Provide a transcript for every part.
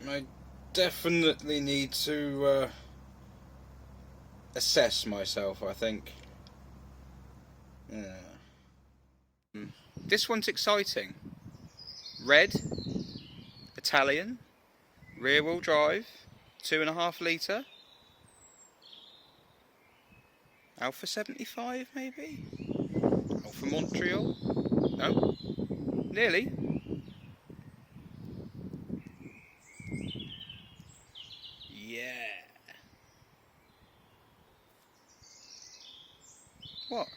I definitely need to assess myself, I think. This one's exciting. Red, Italian, rear wheel drive, 2.5 litre. Alpha 75 maybe? Alpha Montreal? No? Nearly. Yeah. What?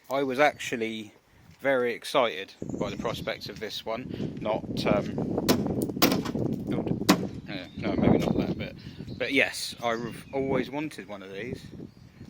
I was actually very excited by the prospect of this one. Not, no, maybe not that bit. But yes, I've always wanted one of these.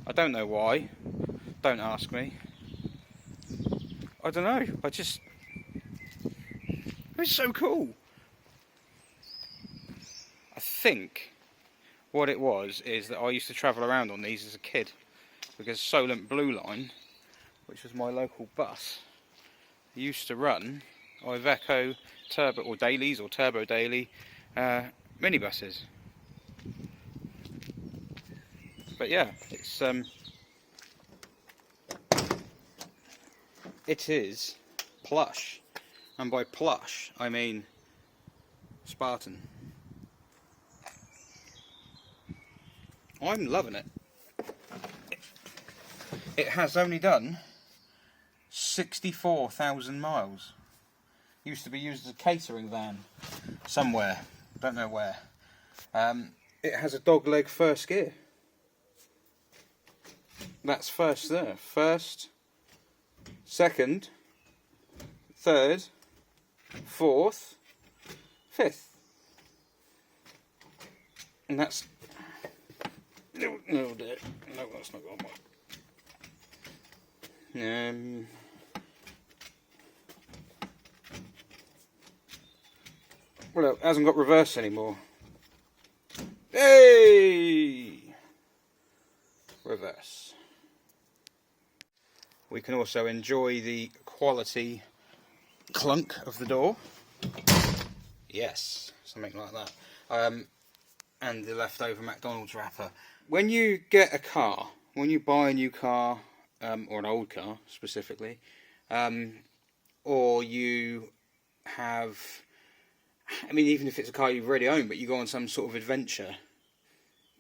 I don't know why. Don't ask me. I don't know. It's so cool. I think what it was is that I used to travel around on these as a kid because Solent Blue Line, which was my local bus, used to run Iveco turbo or dailies or turbo daily minibuses. But yeah, it is plush, and by plush I mean Spartan. I'm loving it. It has only done 64,000 miles. Used to be used as a catering van somewhere, don't know where. It has a dogleg first gear. That's first there. First, second, third, fourth, fifth. And that's... No, dear. No, that's not got one. Well, it hasn't got reverse anymore. Hey! Reverse. We can also enjoy the quality clunk of the door. Yes, something like that. And the leftover McDonald's wrapper. When you get a car, when you buy a new car, or an old car specifically, or you have, I mean, even if it's a car you've already owned, but you go on some sort of adventure,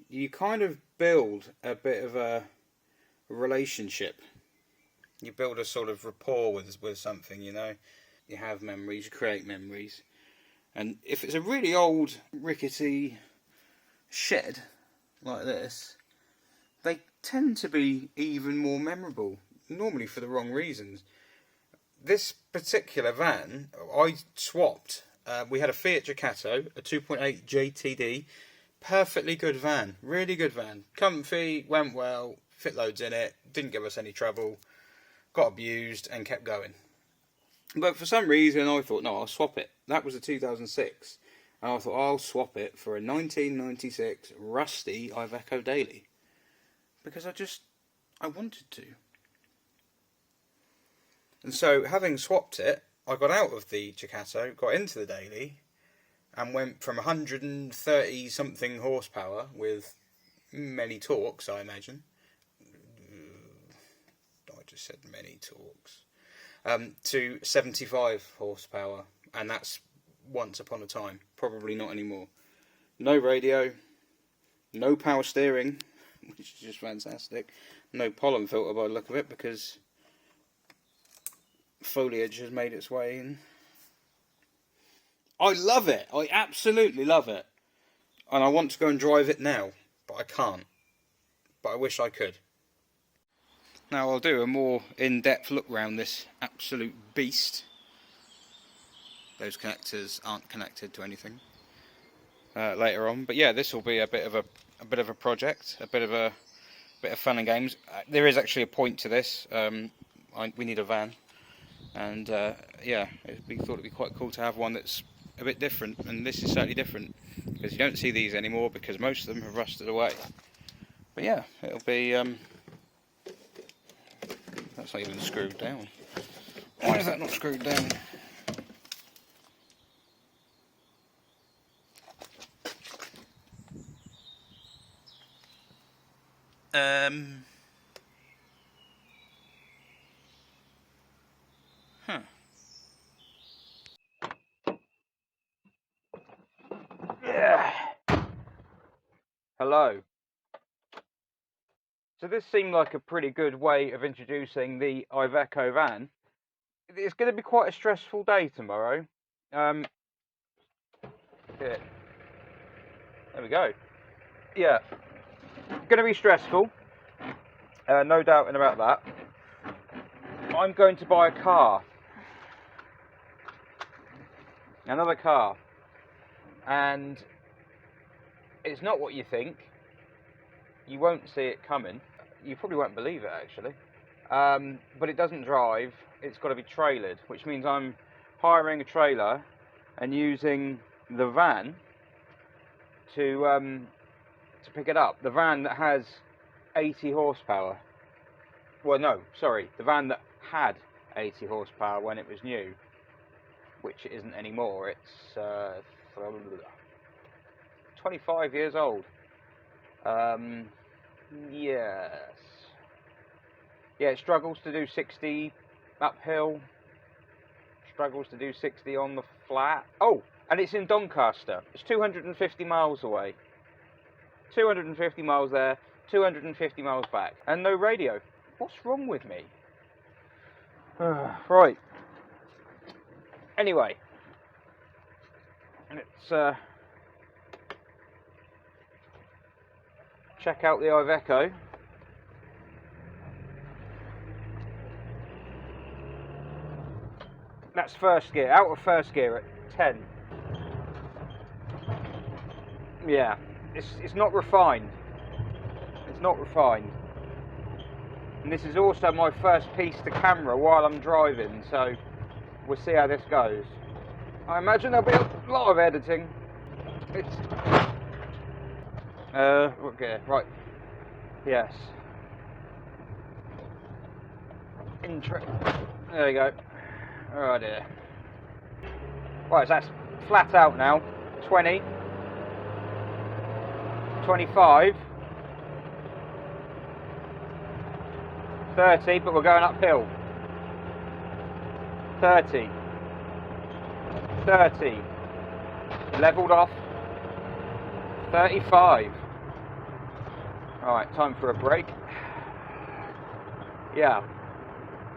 you kind of build a bit of a relationship. You build a sort of rapport with something, you know. You have memories, you create memories. And if it's a really old, rickety shed like this, they tend to be even more memorable, normally for the wrong reasons. This particular van, I swapped. We had a Fiat Ducato, a 2.8 JTD, perfectly good van, really good van. Comfy, went well, fit loads in it, didn't give us any trouble, got abused and kept going. But for some reason I thought, no, I'll swap it. That was a 2006. And I thought, I'll swap it for a 1996 rusty Iveco Daily. Because I wanted to. And so, having swapped it, I got out of the Ducato, got into the Daily, and went from 130 something horsepower with many torques, I imagine. I just said many torques. To 75 horsepower, and that's once upon a time, probably not anymore. No radio, no power steering, which is just fantastic. No pollen filter by the look of it, because foliage has made its way in. I love it. I absolutely love it. And I want to go and drive it now, but I can't. But I wish I could. Now I'll do a more in-depth look around this absolute beast. Those connectors aren't connected to anything later on. But yeah, this will be a bit of a project, a bit of fun and games. There is actually a point to this. We need a van. And yeah, we thought it'd be quite cool to have one that's a bit different, and this is certainly different because you don't see these anymore because most of them have rusted away. But yeah, it'll be that's not even screwed down. Why is that not screwed down? Huh. Yeah. Hello. So this seemed like a pretty good way of introducing the Iveco van. It's going to be quite a stressful day tomorrow. Yeah. There we go. Yeah. Going to be stressful. No doubting about that. I'm going to buy a car. Another car. And it's not what you think. You won't see it coming. You probably won't believe it, actually. But it doesn't drive. It's got to be trailered, which means I'm hiring a trailer and using the van to pick it up. The van that has 80 horsepower. Well, no, sorry. The van that had 80 horsepower when it was new, which it isn't anymore. It's 25 years old. Yes. Yeah, it struggles to do 60 uphill. Struggles to do 60 on the flat. Oh, and it's in Doncaster. It's 250 miles away. 250 miles there, 250 miles back. And no radio. What's wrong with me? Right. Anyway. Let's check out the Iveco. That's first gear, out of first gear at 10. Yeah, it's not refined. It's not refined. And this is also my first piece to camera while I'm driving, so we'll see how this goes. I imagine there'll be a lot of editing. It's okay, right. Yes. There you go. Oh dear. Right, so that's flat out now. 20. 25. 30, but we're going uphill. 30. 30. Levelled off. 35. Alright, time for a break. Yeah.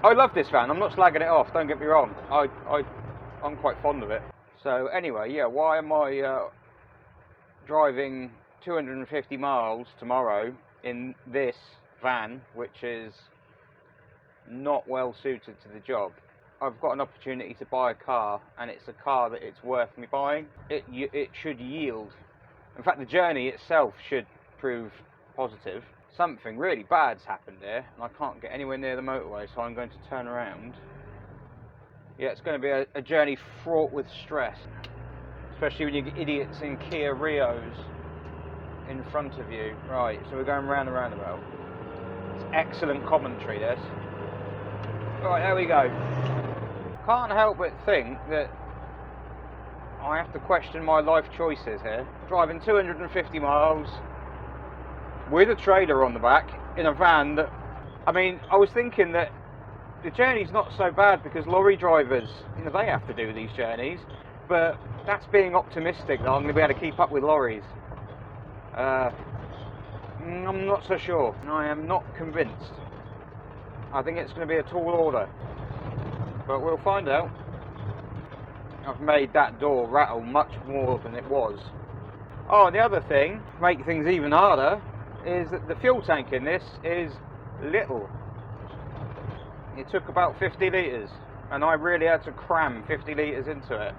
I love this van, I'm not slagging it off, don't get me wrong. I'm quite fond of it. So anyway, yeah, why am I driving 250 miles tomorrow in this van, which is not well suited to the job? I've got an opportunity to buy a car, and it's a car that it's worth me buying. It should yield. In fact, the journey itself should prove positive. Something really bad's happened here, and I can't get anywhere near the motorway, so I'm going to turn around. Yeah, it's going to be a journey fraught with stress, especially when you get idiots in Kia Rios in front of you. Right, so we're going round the roundabout. It's excellent commentary, this. Right, there we go. Can't help but think that I have to question my life choices here. Driving 250 miles with a trailer on the back in a van that, I mean, I was thinking that the journey's not so bad because lorry drivers, you know, they have to do these journeys, but that's being optimistic that I'm going to be able to keep up with lorries. I'm not so sure. I am not convinced. I think it's going to be a tall order, but we'll find out. I've made that door rattle much more than it was. Oh, and the other thing, to make things even harder, is that the fuel tank in this is little. It took about 50 litres, and I really had to cram 50 litres into it.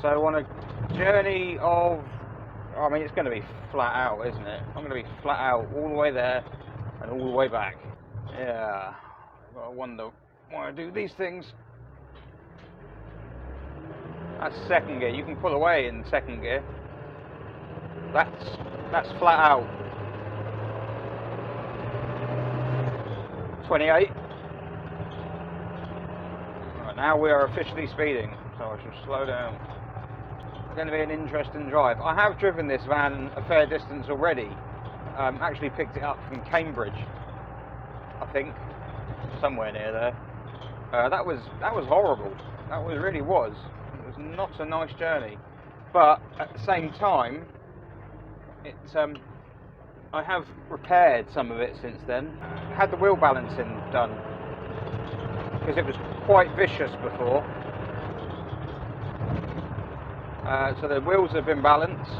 So on a journey of, I mean, it's going to be flat out, isn't it? I'm going to be flat out all the way there and all the way back. Yeah, I wonder why I do these things. That's second gear. You can pull away in second gear. That's flat out. 28. Right, now we are officially speeding, so I shall slow down. It's going to be an interesting drive. I have driven this van a fair distance already, Actually picked it up from Cambridge, I think, somewhere near there. That was horrible. Really was. It was not a nice journey. But at the same time, I have repaired some of it since then. Had the wheel balancing done because it was quite vicious before. So the wheels have been balanced.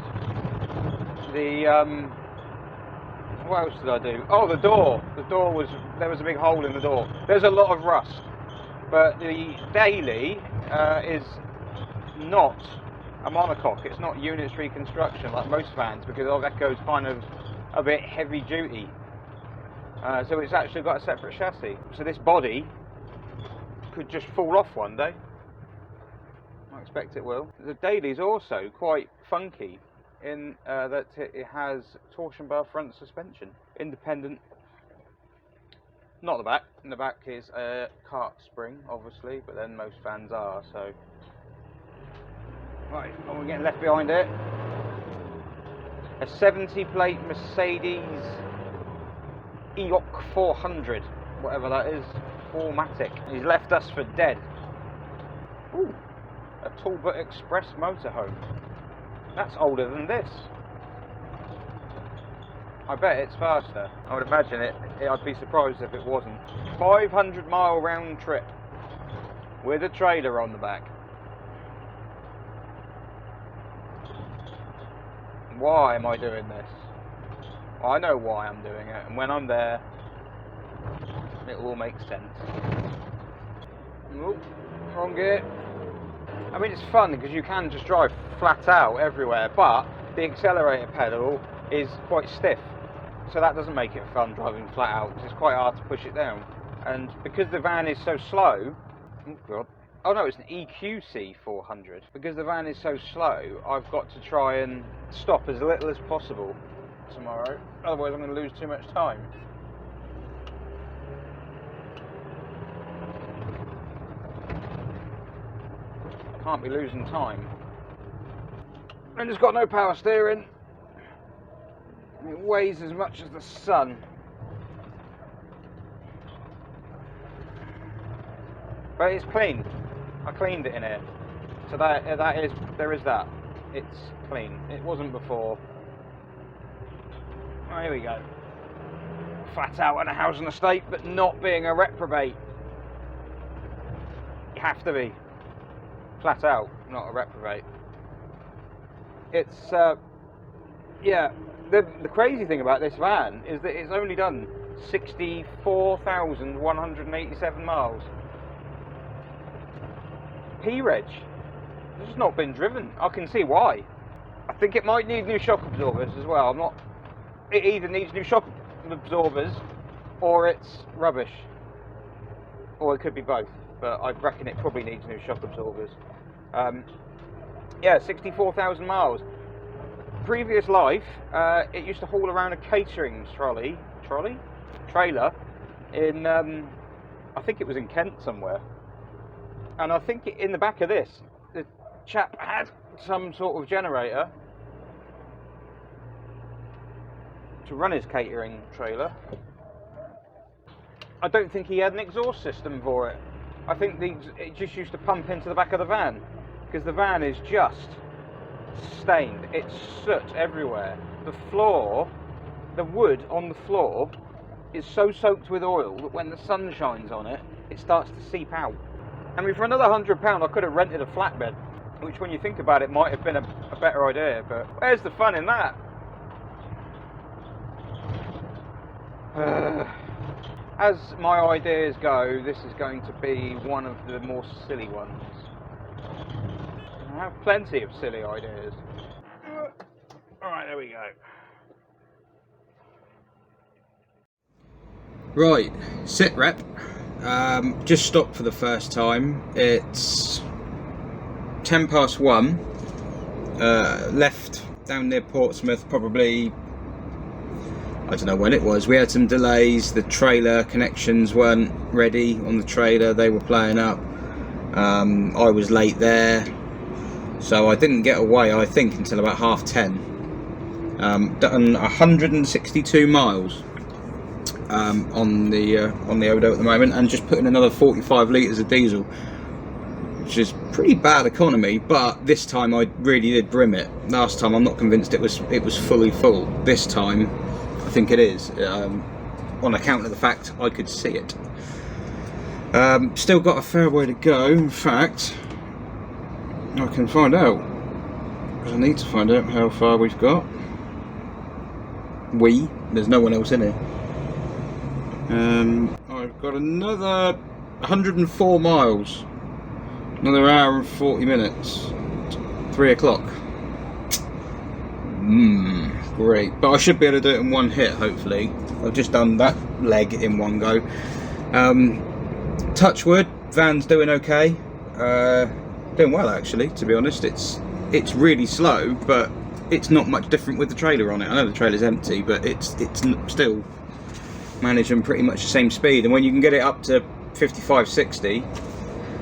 What else did I do? Oh, the door. There was a big hole in the door. There's a lot of rust. But the Daily is not a monocoque. It's not unitary construction like most vans, because Iveco's kind of a bit heavy duty. So it's actually got a separate chassis. So this body could just fall off one day. I expect it will. The Daily is also quite funky in that it has torsion bar front suspension, independent. Not the back. In the back is a cart spring, obviously, but then most vans are. So, right, we're getting left behind it. A 70-plate Mercedes EOC 400, whatever that is, 4MATIC. He's left us for dead. Ooh, a Talbot Express motorhome. That's older than this. I bet it's faster. I would imagine it. I'd be surprised if it wasn't. 500-mile round trip with a trailer on the back. Why am I doing this? Well, I know why I'm doing it, and when I'm there, it will all make sense. Oop, wrong gear. I mean, it's fun because you can just drive flat out everywhere, but the accelerator pedal is quite stiff. So that doesn't make it fun driving flat out, because it's quite hard to push it down. And because the van is so slow, oh god, oh no, it's an EQC 400. Because the van is so slow, I've got to try and stop as little as possible tomorrow, otherwise I'm going to lose too much time. Can't be losing time. And it's got no power steering. It weighs as much as the sun. But it's clean. I cleaned it in here. So there is that. It's clean. It wasn't before. Oh, here we go. Flat out in a housing estate, but not being a reprobate. You have to be. Flat out, not a reprobate. It's, yeah. The crazy thing about this van is that it's only done 64,187 miles. P-Reg. It's just not been driven. I can see why. I think it might need new shock absorbers as well. It either needs new shock absorbers or it's rubbish. Or it could be both, but I reckon it probably needs new shock absorbers. Yeah, 64,000 miles. Previous life, it used to haul around a catering trailer in, I think it was in Kent somewhere. And I think in the back of this, the chap had some sort of generator to run his catering trailer. I don't think he had an exhaust system for it. I think it just used to pump into the back of the van, because the van is just stained. It's soot everywhere. The floor, the wood on the floor is so soaked with oil that when the sun shines on it, it starts to seep out. I mean, for another £100 I could have rented a flatbed, which when you think about it might have been a better idea, but where's the fun in that? As my ideas go, this is going to be one of the more silly ones. I have plenty of silly ideas. Alright, there we go. Right, sit rep. Just stopped for the first time. It's 1:10. Left down near Portsmouth probably, I don't know when it was. We had some delays. The trailer connections weren't ready on the trailer. They were playing up. I was late there, so I didn't get away, I think, until about 10:30. Done 162 miles on the Odo at the moment, and just put in another 45 litres of diesel, which is pretty bad economy. But this time I really did brim it. Last time I'm not convinced it was fully full. This time I think it is, on account of the fact I could see it. Still got a fair way to go. In fact, I can find out, because I need to find out how far we've got. There's no one else in here. I've got another 104 miles, another hour and 40 minutes, 3 o'clock. Great, but I should be able to do it in one hit, hopefully. I've just done that leg in one go. Touch wood, van's doing okay, doing well actually, to be honest. It's really slow, but it's not much different with the trailer on it. I know the trailer's empty, but it's still managing pretty much the same speed. And when you can get it up to 55, 60,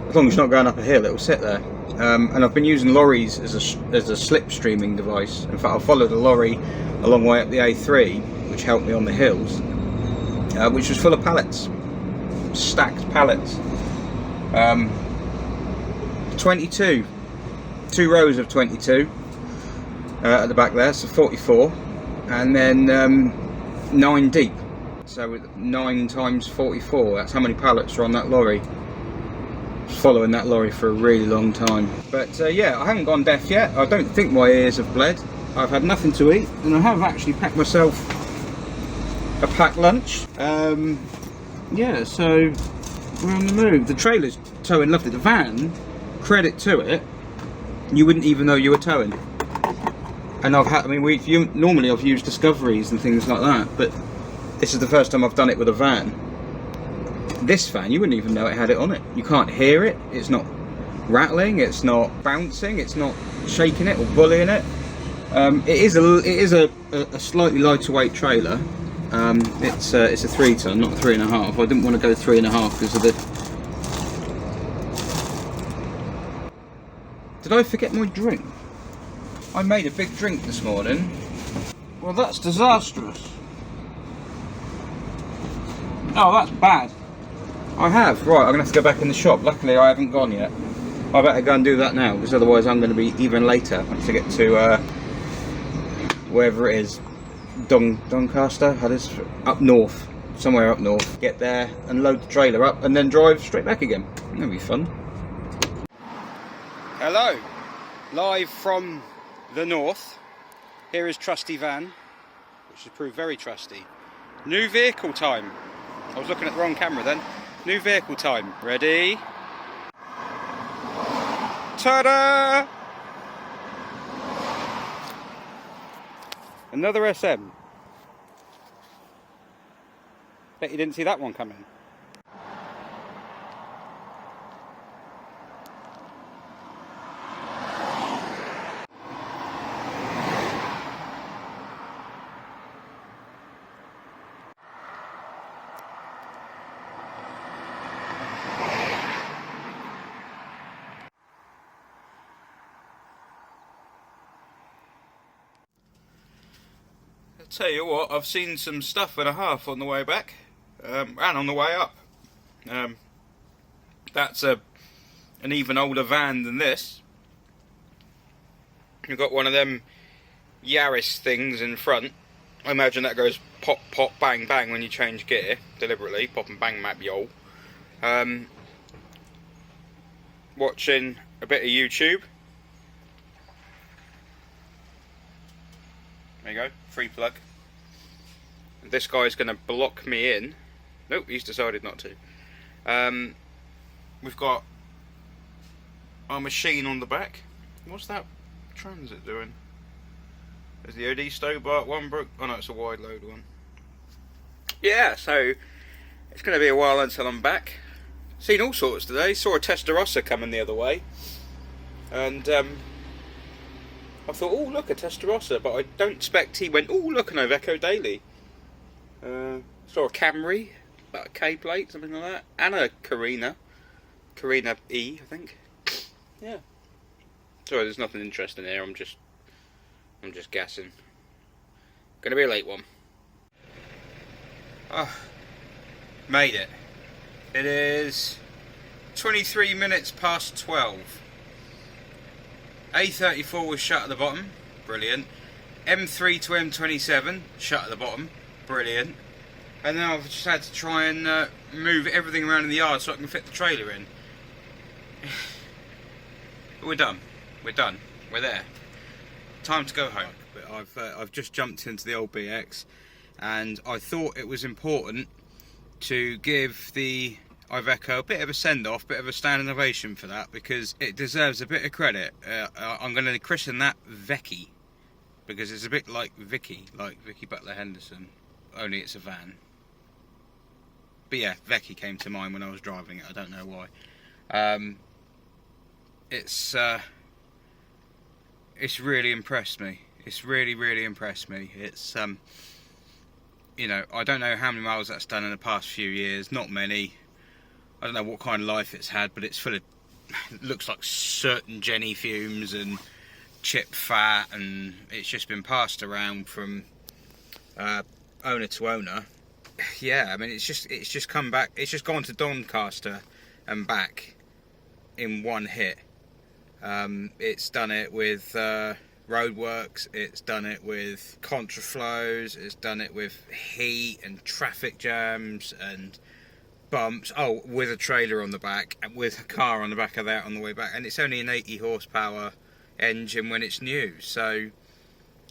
as long as it's not going up a hill, it'll sit there. And I've been using lorries as a slipstreaming device. In fact, I followed a lorry a long way up the A3, which helped me on the hills, which was full of pallets, stacked pallets. 22, 2 rows of 22 at the back there, so 44, and then 9 deep. So with 9 times 44, that's how many pallets are on that lorry. Following that lorry for a really long time. But yeah, I haven't gone deaf yet. I don't think my ears have bled. I've had nothing to eat, and I have actually packed myself a packed lunch. Yeah, so we're on the move. The trailer's towing lovely. The van, credit to it, you wouldn't even know you were towing. And normally I've used Discoveries and things like that, but this is the first time I've done it with a van. This van, you wouldn't even know it had it on it. You can't hear it. It's not rattling. It's not bouncing. It's not shaking it or bullying it. It is a slightly lighter weight trailer. It's a 3-ton, not a 3.5. I didn't want to go 3.5 because of the. Did I forget my drink? I made a big drink this morning. Well, that's disastrous. Oh, that's bad. I have. Right, I'm going to have to go back in the shop. Luckily, I haven't gone yet. I better go and do that now, because otherwise I'm going to be even later. I have to get to wherever it is. Doncaster? Up north. Somewhere up north. Get there and load the trailer up and then drive straight back again. That'll be fun. Hello. Live from the north. Here is trusty van, which has proved very trusty. New vehicle time. I was looking at the wrong camera then. New vehicle time. Ready? Ta-da! Another SM. Bet you didn't see that one coming. Tell you what, I've seen some stuff and a half on the way back, and on the way up. That's an even older van than this. You've got one of them Yaris things in front. I imagine that goes pop, pop, bang, bang when you change gear, deliberately. Pop and bang map yo. Watching a bit of YouTube. There you go, free plug. This guy's going to block me in. Nope, he's decided not to. We've got our machine on the back. What's that transit doing? Is the OD Stobart one broke? Oh no, it's a wide load one. Yeah, so it's going to be a while until I'm back. Seen all sorts today. Saw a Testarossa coming the other way. And I thought, oh look, a Testarossa, but I don't expect he went, oh look, an Iveco Daily. Saw a Camry, about a K plate, something like that, and a Carina E, I think. Yeah. Sorry, there's nothing interesting here. I'm just gassing. Gonna be a late one. Oh, made it. It is 23 minutes past 12. A34 was shut at the bottom, brilliant. M3 to M27, shut at the bottom, brilliant. And now I've just had to try and move everything around in the yard so I can fit the trailer in. But we're done. We're done. We're there. Time to go home. But I've just jumped into the old BX, and I thought it was important to give the Iveco a bit of a send-off, bit of a standing ovation for that, because it deserves a bit of credit. I'm going to christen that VECKI, because it's a bit like VECKI, like Vicky Butler Henderson, only it's a van. But yeah, VECKI came to mind when I was driving it, I don't know why. It's really impressed me. It's really impressed me. It's you know, I don't know how many miles that's done in the past few years, not many. I don't know what kind of life it's had, but it's full of, it looks like certain Jenny fumes and chip fat, and it's just been passed around from owner to owner. Yeah, I mean, it's just come back. It's just gone to Doncaster and back in one hit. It's done it with roadworks. It's done it with contraflows. It's done it with heat and traffic jams and bumps. Oh, with a trailer on the back and with a car on the back of that on the way back. And it's only an 80 horsepower engine when it's new. So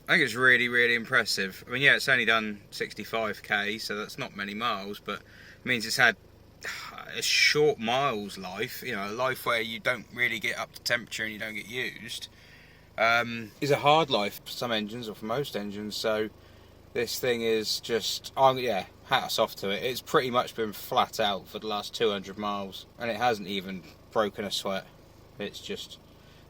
I think it's really impressive. I mean, yeah, it's only done 65k, so that's not many miles, but it means it's had a short miles life, you know, a life where you don't really get up to temperature and you don't get used. Is a hard life for some engines, or for most engines. So this thing is just, yeah, hats off to it. It's pretty much been flat out for the last 200 miles, and it hasn't even broken a sweat. It's just,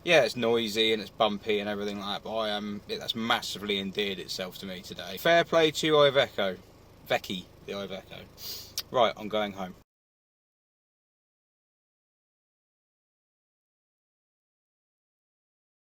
yeah, it's noisy and it's bumpy and everything like that, but that's massively endeared itself to me today. Fair play to Iveco. VECKI, the Iveco. Right, I'm going home.